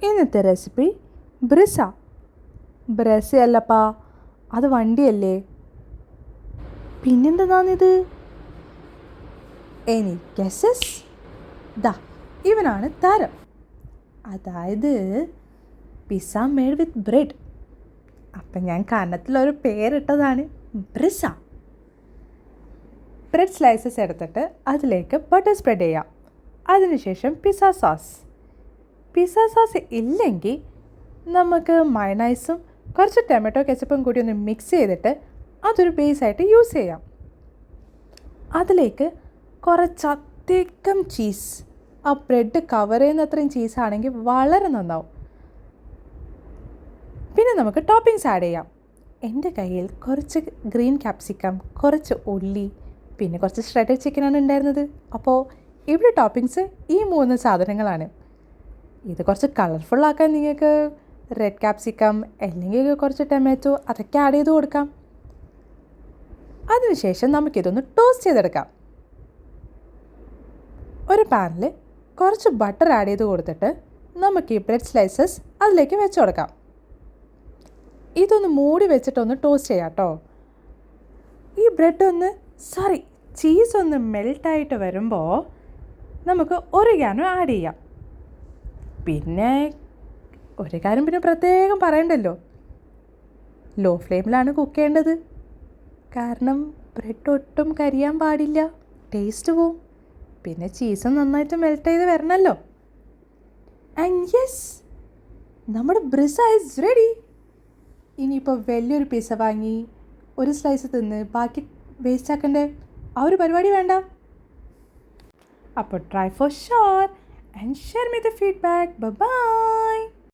ഇന്നത്തെ റെസിപ്പി ബ്രിസ. ബ്രസയല്ലപ്പാ, അത് വണ്ടിയല്ലേ. പിന്നെന്താണിത്? Any guesses? ദാ ഇവനാണ് താരം. അതായത് പിസ്സ മെയ്ഡ് വിത്ത് ബ്രെഡ്. അപ്പം ഞാൻ കന്നത്തിലൊരു പേരിട്ടതാണ് ബ്രിസ. ബ്രെഡ് സ്ലൈസസ് എടുത്തിട്ട് അതിലേക്ക് ബട്ടർ സ്പ്രെഡ് ചെയ്യാം. അതിനുശേഷം പിസ്സ സോസ് ഇല്ലെങ്കിൽ നമുക്ക് മയണൈസും കുറച്ച് ടൊമാറ്റോ കെച്ചപ്പും കൂടി ഒന്ന് മിക്സ് ചെയ്തിട്ട് അതൊരു ബേസായിട്ട് യൂസ് ചെയ്യാം. അതിലേക്ക് കുറച്ചധികം ചീസ്, ആ ബ്രെഡ് കവർ ചെയ്യുന്നത്രയും ചീസാണെങ്കിൽ വളരെ നന്നാവും. പിന്നെ നമുക്ക് ടോപ്പിങ്സ് ആഡ് ചെയ്യാം. എൻ്റെ കയ്യിൽ കുറച്ച് ഗ്രീൻ ക്യാപ്സിക്കം, കുറച്ച് ഉള്ളി, പിന്നെ കുറച്ച് ഷ്രെഡഡ് ചിക്കനാണ് ഉണ്ടായിരുന്നത്. അപ്പോൾ ഇവിടെ ടോപ്പിങ്സ് ഈ 3 സാധനങ്ങളാണ്. ഇത് കുറച്ച് കളർഫുള്ളാക്കാൻ നിങ്ങൾക്ക് റെഡ് ക്യാപ്സിക്കം അല്ലെങ്കിൽ കുറച്ച് ടൊമാറ്റോ അതൊക്കെ ആഡ് ചെയ്ത് കൊടുക്കാം. അതിനുശേഷം നമുക്കിതൊന്ന് ടോസ്റ്റ് ചെയ്തെടുക്കാം. ഒരു പാനിൽ കുറച്ച് ബട്ടർ ആഡ് ചെയ്ത് കൊടുത്തിട്ട് നമുക്ക് ഈ ബ്രെഡ് സ്ലൈസസ് അതിലേക്ക് വെച്ച് കൊടുക്കാം. ഇതൊന്ന് മൂടി വെച്ചിട്ടൊന്ന് ടോസ്റ്റ് ചെയ്യാം കേട്ടോ. ഈ ചീസ് ഒന്ന് മെൽട്ടായിട്ട് വരുമ്പോൾ നമുക്ക് ഒറിഗാനോ ആഡ് ചെയ്യാം. പിന്നെ ഒരു കാര്യം പ്രത്യേകം പറയണ്ടല്ലോ, ലോ ഫ്ലെയിമിലാണ് കുക്ക് ചെയ്യേണ്ടത്. കാരണം ബ്രെഡ് ഒട്ടും കരിയാൻ പാടില്ല, ടേസ്റ്റ് പോവും. പിന്നെ ചീസും നന്നായിട്ട് മെൽറ്റ് ചെയ്ത് വരണമല്ലോ. ആൻഡ് യെസ്, നമ്മുടെ ബ്രിസ ഈസ് റെഡി. ഇനിയിപ്പോൾ വലിയൊരു പിസ്സ വാങ്ങി ഒരു സ്ലൈസ് തിന്ന് ബാക്കി വേസ്റ്റ് ആക്കണ്ടേ, ആ ഒരു പരിപാടി വേണ്ട. അപ്പോൾ try for sure and share me the feedback. Bye bye.